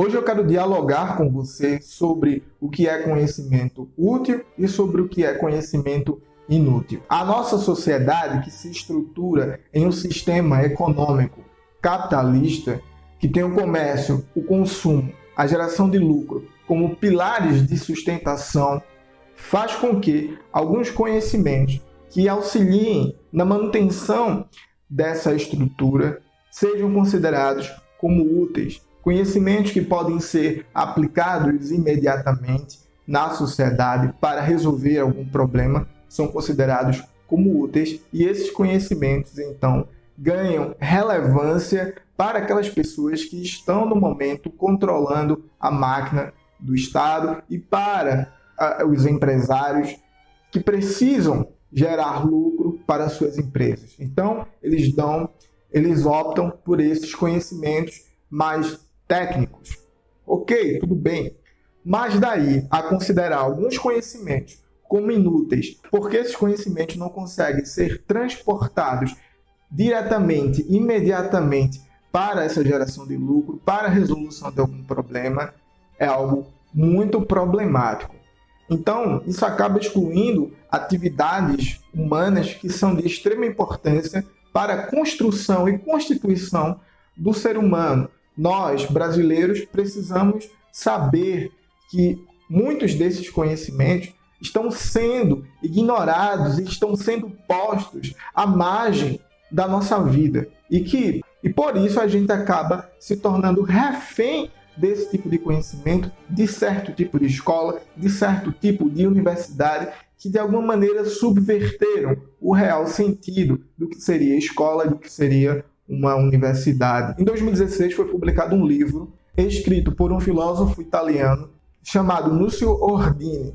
Hoje eu quero dialogar com você sobre o que é conhecimento útil e sobre o que é conhecimento inútil. A nossa sociedade, que se estrutura em um sistema econômico capitalista, que tem o comércio, o consumo, a geração de lucro como pilares de sustentação, faz com que alguns conhecimentos que auxiliem na manutenção dessa estrutura sejam considerados como úteis. Conhecimentos que podem ser aplicados imediatamente na sociedade para resolver algum problema são considerados como úteis, e esses conhecimentos, então, ganham relevância para aquelas pessoas que estão, no momento, controlando a máquina do Estado e para os empresários que precisam gerar lucro para suas empresas. Então, eles optam por esses conhecimentos mais técnicos. Ok, tudo bem. Mas daí a considerar alguns conhecimentos como inúteis, porque esses conhecimentos não conseguem ser transportados diretamente, imediatamente para essa geração de lucro, para a resolução de algum problema, é algo muito problemático. Então, isso acaba excluindo atividades humanas que são de extrema importância para a construção e constituição do ser humano. Nós, brasileiros, precisamos saber que muitos desses conhecimentos estão sendo ignorados e estão sendo postos à margem da nossa vida. E por isso a gente acaba se tornando refém desse tipo de conhecimento, de certo tipo de escola, de certo tipo de universidade, que de alguma maneira subverteram o real sentido do que seria escola e do que seria uma universidade. Em 2016 foi publicado um livro escrito por um filósofo italiano chamado Lucio Ordini.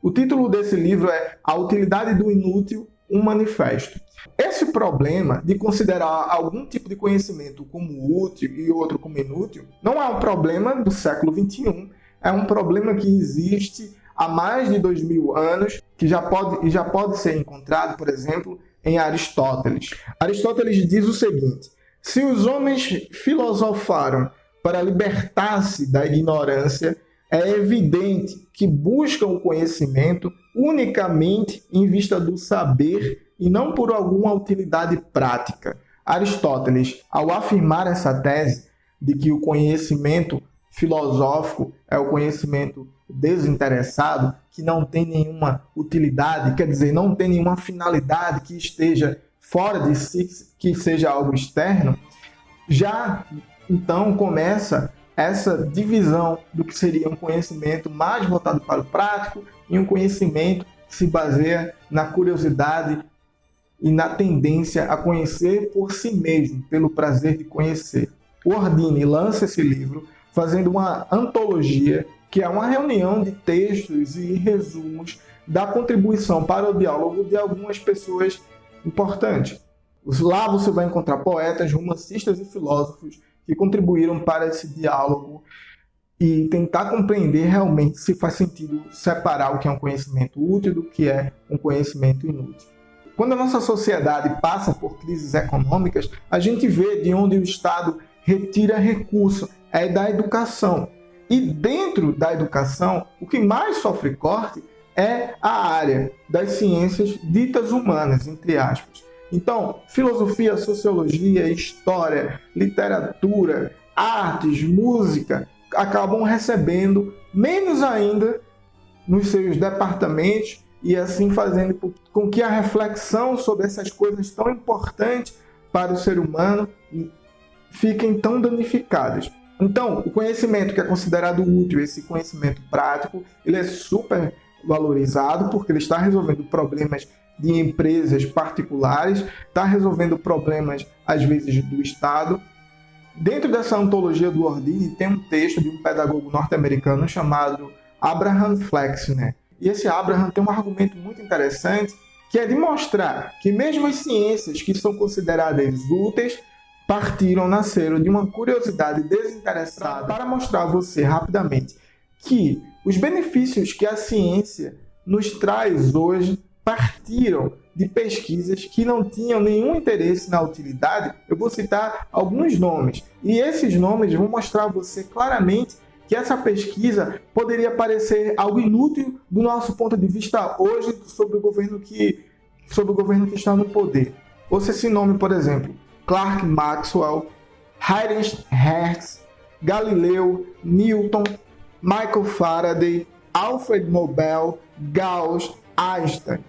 O título desse livro é A Utilidade do Inútil, um Manifesto. Esse problema de considerar algum tipo de conhecimento como útil e outro como inútil não é um problema do século XXI, é um problema que existe há mais de 2000 anos, que já pode ser encontrado, por exemplo, em Aristóteles. Aristóteles diz o seguinte: se os homens filosofaram para libertar-se da ignorância, é evidente que buscam o conhecimento unicamente em vista do saber e não por alguma utilidade prática. Aristóteles, ao afirmar essa tese de que o conhecimento filosófico é o conhecimento desinteressado, que não tem nenhuma utilidade, quer dizer, não tem nenhuma finalidade que esteja fora de si, que seja algo externo, já então começa essa divisão do que seria um conhecimento mais voltado para o prático e um conhecimento que se baseia na curiosidade e na tendência a conhecer por si mesmo, pelo prazer de conhecer. O Ordini lança esse livro fazendo uma antologia, que é uma reunião de textos e resumos da contribuição para o diálogo de algumas pessoas importantes. Lá você vai encontrar poetas, romancistas e filósofos que contribuíram para esse diálogo e tentar compreender realmente se faz sentido separar o que é um conhecimento útil do que é um conhecimento inútil. Quando a nossa sociedade passa por crises econômicas, a gente vê de onde o Estado retira recurso, é da educação. E dentro da educação, o que mais sofre corte é a área das ciências ditas humanas, entre aspas. Então, filosofia, sociologia, história, literatura, artes, música, acabam recebendo menos ainda nos seus departamentos e assim fazendo com que a reflexão sobre essas coisas tão importantes para o ser humano fiquem tão danificadas. Então, o conhecimento que é considerado útil, esse conhecimento prático, ele é super valorizado porque ele está resolvendo problemas de empresas particulares, está resolvendo problemas, às vezes, do Estado. Dentro dessa antologia do Ordini tem um texto de um pedagogo norte-americano chamado Abraham Flexner. E esse Abraham tem um argumento muito interessante, que é de mostrar que mesmo as ciências que são consideradas úteis nasceram de uma curiosidade desinteressada, para mostrar a você rapidamente que os benefícios que a ciência nos traz hoje partiram de pesquisas que não tinham nenhum interesse na utilidade. Eu vou citar alguns nomes, e esses nomes vão mostrar a você claramente que essa pesquisa poderia parecer algo inútil do nosso ponto de vista hoje sobre o governo que está no poder. Ouça esse nome, por exemplo: Clerk Maxwell, Heinrich Hertz, Galileu, Newton, Michael Faraday, Alfred Nobel, Gauss, Einstein.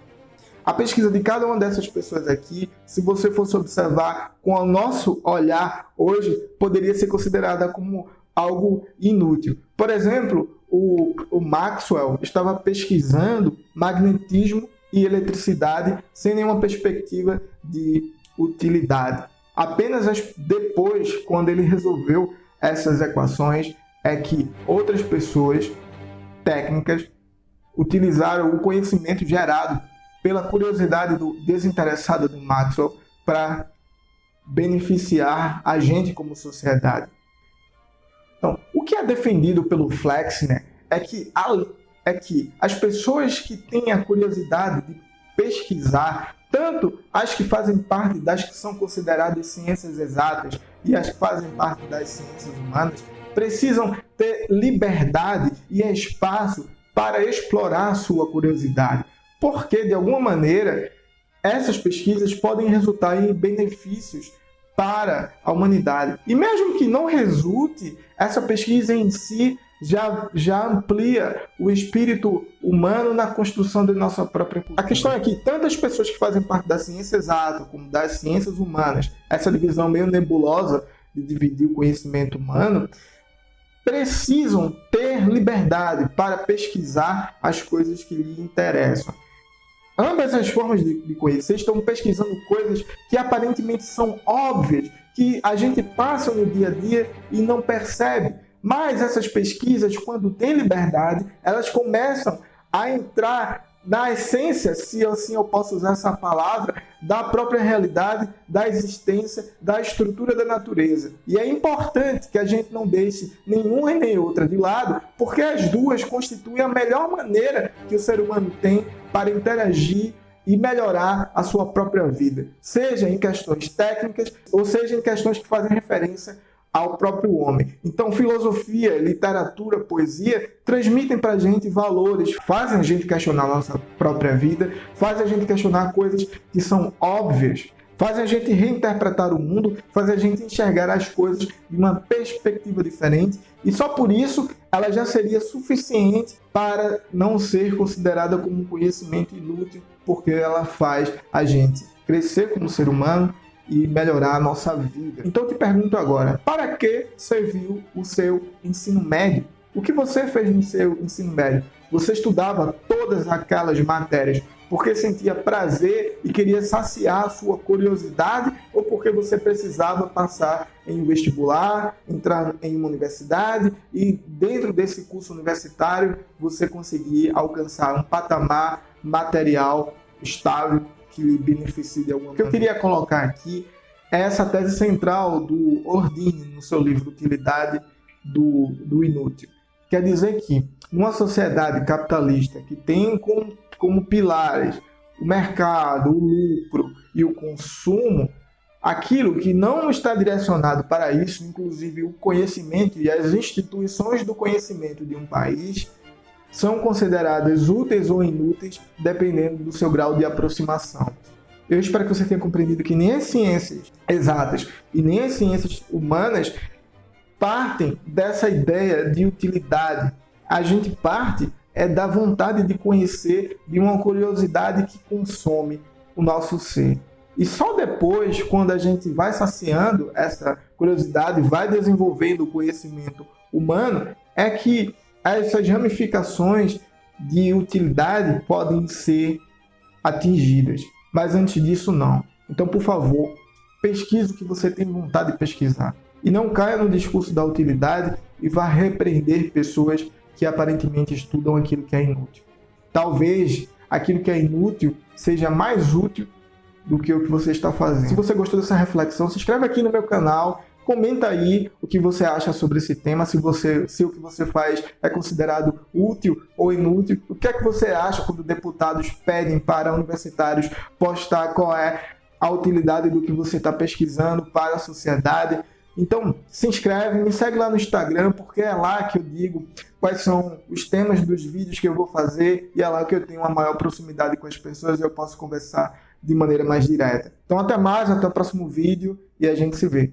A pesquisa de cada uma dessas pessoas aqui, se você fosse observar com o nosso olhar hoje, poderia ser considerada como algo inútil. Por exemplo, o Maxwell estava pesquisando magnetismo e eletricidade sem nenhuma perspectiva de utilidade. Apenas depois, quando ele resolveu essas equações, é que outras pessoas técnicas utilizaram o conhecimento gerado pela curiosidade desinteressada do Maxwell para beneficiar a gente como sociedade. Então, o que é defendido pelo Flexner é que as pessoas que têm a curiosidade de pesquisar, tanto as que fazem parte das que são consideradas ciências exatas e as que fazem parte das ciências humanas, precisam ter liberdade e espaço para explorar a sua curiosidade. Porque, de alguma maneira, essas pesquisas podem resultar em benefícios para a humanidade. E mesmo que não resulte, essa pesquisa em si já amplia o espírito humano na construção da nossa própria cultura. A questão é que tantas pessoas que fazem parte da ciência exata como das ciências humanas, essa divisão meio nebulosa de dividir o conhecimento humano, precisam ter liberdade para pesquisar as coisas que lhe interessam. Ambas as formas de conhecer estão pesquisando coisas que aparentemente são óbvias, que a gente passa no dia a dia e não percebe. Mas essas pesquisas, quando têm liberdade, elas começam a entrar na essência, se assim eu posso usar essa palavra, da própria realidade, da existência, da estrutura da natureza. E é importante que a gente não deixe nenhuma e nem outra de lado, porque as duas constituem a melhor maneira que o ser humano tem para interagir e melhorar a sua própria vida, seja em questões técnicas ou seja em questões que fazem referência ao próprio homem. Então, filosofia, literatura, poesia transmitem para a gente valores, fazem a gente questionar a nossa própria vida, fazem a gente questionar coisas que são óbvias, fazem a gente reinterpretar o mundo, fazem a gente enxergar as coisas de uma perspectiva diferente, e só por isso ela já seria suficiente para não ser considerada como um conhecimento inútil, porque ela faz a gente crescer como ser humano e melhorar a nossa vida. Então eu te pergunto agora, para que serviu o seu ensino médio? O que você fez no seu ensino médio? Você estudava todas aquelas matérias porque sentia prazer e queria saciar a sua curiosidade, ou porque você precisava passar em um vestibular, entrar em uma universidade e dentro desse curso universitário você conseguir alcançar um patamar material estável que lhe beneficie de alguma maneira? O que eu queria colocar aqui é essa tese central do Ordine no seu livro Utilidade do Inútil. Quer dizer que, numa sociedade capitalista que tem como pilares o mercado, o lucro e o consumo, aquilo que não está direcionado para isso, inclusive o conhecimento e as instituições do conhecimento de um país, são consideradas úteis ou inúteis dependendo do seu grau de aproximação. Eu espero que você tenha compreendido que nem as ciências exatas e nem as ciências humanas partem dessa ideia de utilidade. A gente parte da vontade de conhecer, de uma curiosidade que consome o nosso ser. E só depois, quando a gente vai saciando essa curiosidade, vai desenvolvendo o conhecimento humano, é que essas ramificações de utilidade podem ser atingidas. Mas antes disso, não. Então, por favor, pesquise o que você tem vontade de pesquisar. E não caia no discurso da utilidade e vá repreender pessoas que aparentemente estudam aquilo que é inútil. Talvez aquilo que é inútil seja mais útil do que o que você está fazendo. Se você gostou dessa reflexão, se inscreve aqui no meu canal, comenta aí o que você acha sobre esse tema, se o que você faz é considerado útil ou inútil. O que é que você acha quando deputados pedem para universitários postar qual é a utilidade do que você está pesquisando para a sociedade? Então, se inscreve, me segue lá no Instagram, porque é lá que eu digo quais são os temas dos vídeos que eu vou fazer e é lá que eu tenho uma maior proximidade com as pessoas e eu posso conversar de maneira mais direta. Então, até mais, até o próximo vídeo e a gente se vê.